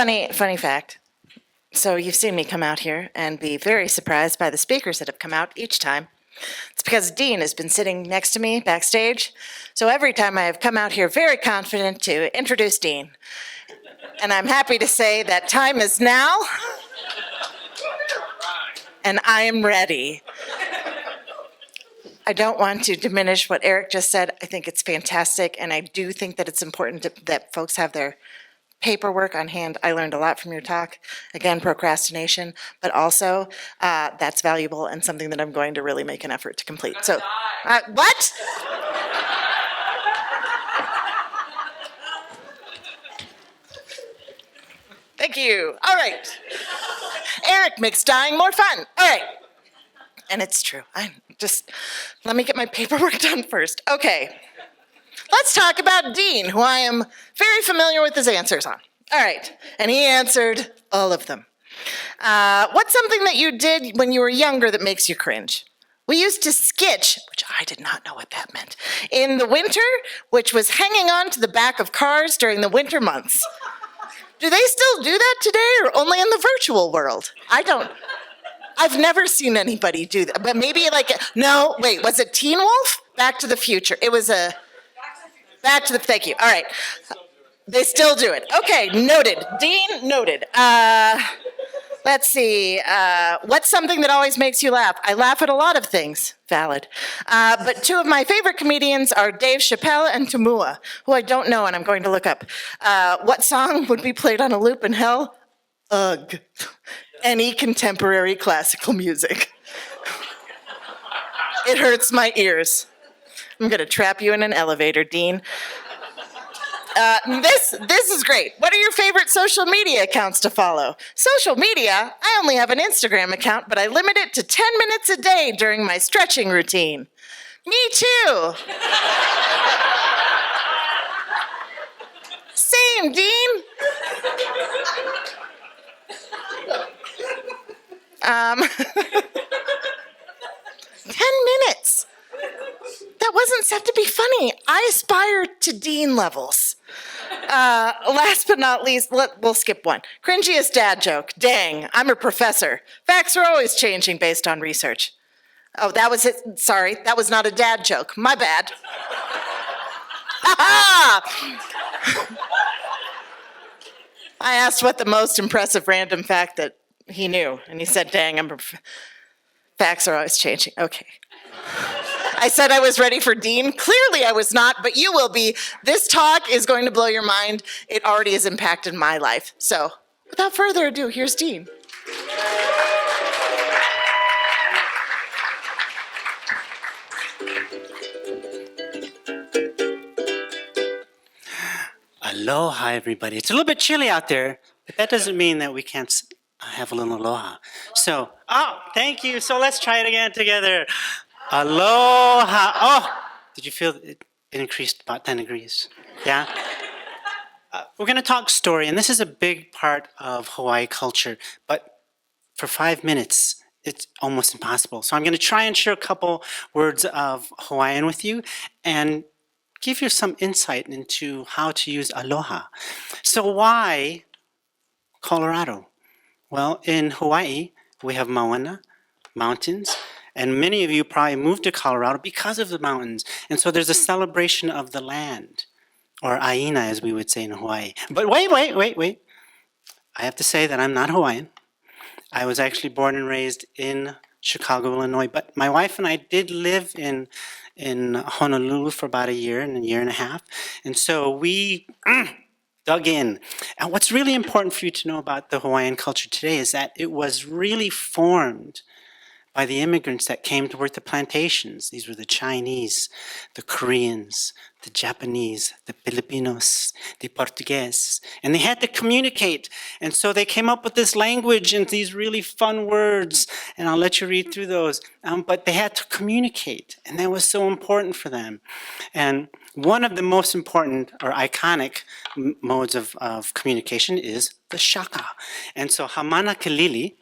Funny fact. So you've seen me come out here and be very surprised by the speakers that have come out each time. It's because Dean has been sitting next to me backstage. So every time I have come out here very confident to introduce Dean. And I'm happy to say that time is now. And I am ready. I don't want to diminish what Eric just said. I think it's fantastic. And I do think that it's important that folks have their paperwork on hand. I learned a lot from your talk. Again, procrastination, but also that's valuable and something that I'm going to really make an effort to complete. So, what? Thank you. All right. Eric makes dying more fun. All right. And it's true. Let me get my paperwork done first. Okay. Let's talk about Dean, who I am very familiar with his answers on. All right. And he answered all of them. What's something that you did when you were younger that makes you cringe? We used to skitch, which I did not know what that meant, in the winter, which was hanging on to the back of cars during the winter months. Do they still do that today or only in the virtual world? I've never seen anybody do that. But maybe was it Teen Wolf? Back to the Future. It was thank you. All right. They still do it. Okay, noted. Dean, noted. Let's see. What's something that always makes you laugh? I laugh at a lot of things. Valid. But two of my favorite comedians are Dave Chappelle and Tamua, who I don't know and I'm going to look up. What song would be played on a loop in hell? Ugh. Any contemporary classical music. It hurts my ears. I'm going to trap you in an elevator, Dean. This is great. What are your favorite social media accounts to follow? Social media? I only have an Instagram account, but I limit it to 10 minutes a day during my stretching routine. Me too. Same, Dean. 10 minutes. That wasn't set to be funny. I aspire to Dean levels. Last but not least, we'll skip one. Cringiest dad joke. Dang, I'm a professor. Facts are always changing based on research. Oh, that was it. Sorry, that was not a dad joke. My bad. I asked what the most impressive random fact that he knew, and he said, dang, facts are always changing. Okay. I said I was ready for Dean. Clearly I was not, but you will be. This talk is going to blow your mind. It already has impacted my life. So without further ado, here's Dean. Aloha, everybody. It's a little bit chilly out there, but that doesn't mean that we can't have a little aloha. So, thank you. So let's try it again together. Aloha. Oh, did you feel it increased about 10 degrees? Yeah? We're going to talk story, and this is a big part of Hawaii culture, but for 5 minutes, it's almost impossible. So I'm going to try and share a couple words of Hawaiian with you and give you some insight into how to use aloha. So why Colorado? Well, in Hawaii, we have Mauna, mountains, and many of you probably moved to Colorado because of the mountains. And so there's a celebration of the land, or aina, as we would say in Hawaii. But wait. I have to say that I'm not Hawaiian. I was actually born and raised in Chicago, Illinois, but my wife and I did live in Honolulu for about a year and a half. And so we dug in. And what's really important for you to know about the Hawaiian culture today is that it was really formed by the immigrants that came to work the plantations. These were the Chinese, the Koreans, the Japanese, the Filipinos, the Portuguese, and they had to communicate. And so they came up with this language and these really fun words, and I'll let you read through those. But they had to communicate, and that was so important for them. And one of the most important or iconic modes of communication is the shaka. And so Hamana Kalili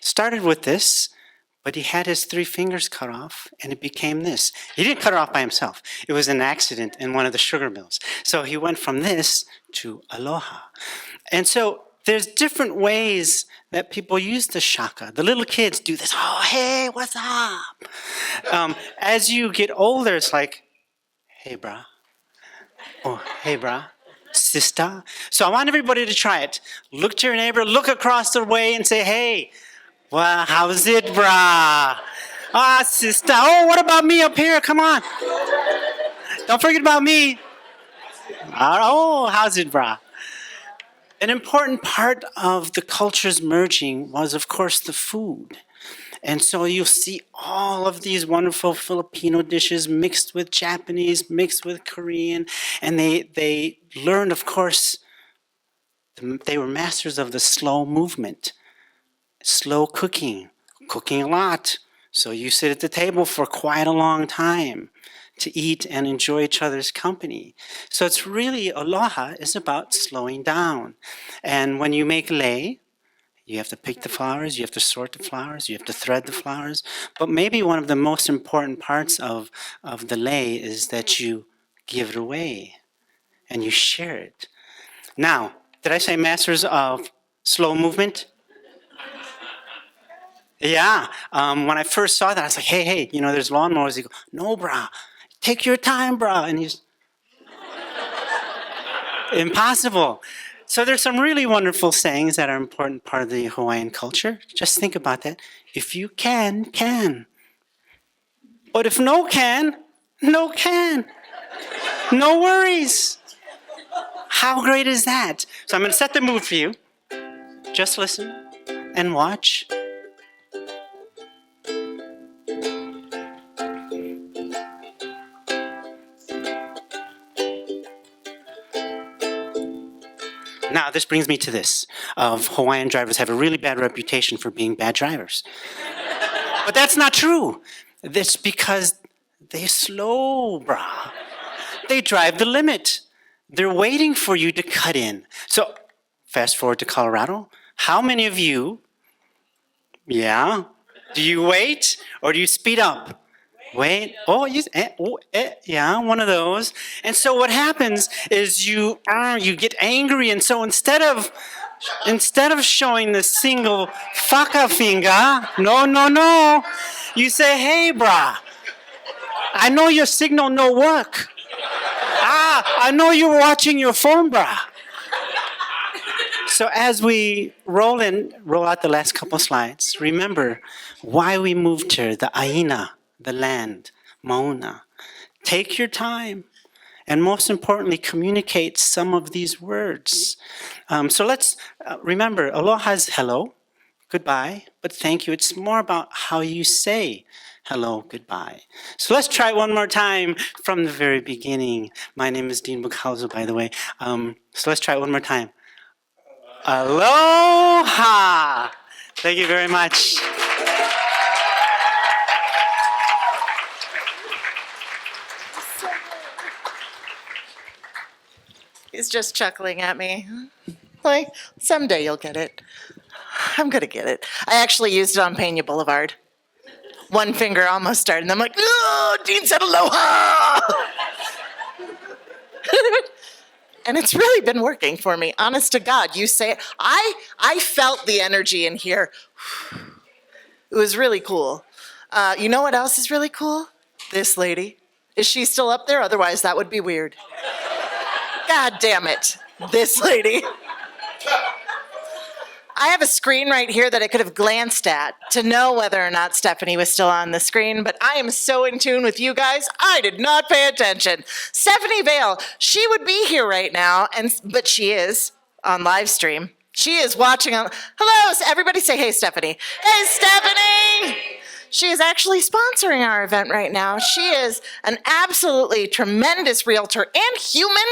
started with this, but he had his 3 fingers cut off, and it became this. He didn't cut it off by himself. It was an accident in one of the sugar mills. So he went from this to aloha. And so there's different ways that people use the shaka. The little kids do this, oh, hey, what's up? As you get older, it's like, hey, brah. Oh, hey, brah. Sister. So I want everybody to try it. Look to your neighbor, look across the way and say, hey, well, how's it, brah? Ah, sister. Oh, what about me up here? Come on. Don't forget about me. Oh, how's it, brah? An important part of the cultures merging was, of course, the food. And so you'll see all of these wonderful Filipino dishes mixed with Japanese, mixed with Korean. And they learned, of course, they were masters of the slow movement, slow cooking, cooking a lot. So you sit at the table for quite a long time to eat and enjoy each other's company. So it's really, aloha is about slowing down. And when you make lei, you have to pick the flowers, you have to sort the flowers, you have to thread the flowers. But maybe one of the most important parts of the lei is that you give it away and you share it. Now, did I say masters of slow movement? Yeah. When I first saw that, I was like, hey, there's lawnmowers. He goes, no, brah, take your time, brah. And he's, impossible. So there's some really wonderful sayings that are an important part of the Hawaiian culture. Just think about that. If you can, can. But if no can, no can. No worries. How great is that? So I'm going to set the mood for you. Just listen and watch. Now, this brings me to this. Hawaiian drivers have a really bad reputation for being bad drivers. But that's not true. That's because they're slow, brah. They drive the limit. They're waiting for you to cut in. So, fast forward to Colorado. How many of you, do you wait or do you speed up? Wait, one of those. And so what happens is you get angry, and so instead of showing the single whaka finger, no, you say, hey, brah, I know your signal no work. I know you're watching your phone, brah. So as we roll out the last couple slides, remember why we moved here, the aina, the land, mauna. Take your time, and most importantly, communicate some of these words. So let's remember, aloha is hello, goodbye, but thank you. It's more about how you say hello, goodbye. So let's try one more time from the very beginning. My name is Dean Bacalzo, by the way. So let's try it one more time. Aloha! Thank you very much. He's just chuckling at me. Like, someday you'll get it. I'm gonna get it. I actually used it on Pena Boulevard. One finger almost started, and I'm like, no, Dean said aloha! And it's really been working for me, honest to God. You say it. I felt the energy in here. It was really cool. You know what else is really cool? This lady. Is she still up there? Otherwise, that would be weird. God damn it. This lady. I have a screen right here that I could have glanced at to know whether or not Stephanie was still on the screen, but I am so in tune with you guys, I did not pay attention. Stephanie Vale, she would be here right now, but she is on live stream. She is watching on. Hello, everybody say, hey, Stephanie. Hey, Stephanie! She is actually sponsoring our event right now. She is an absolutely tremendous realtor and human.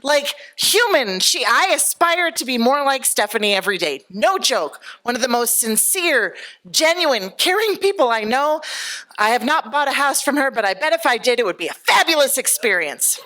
I aspire to be more like Stephanie every day. No joke. One of the most sincere, genuine, caring people I know. I have not bought a house from her, but I bet if I did, it would be a fabulous experience.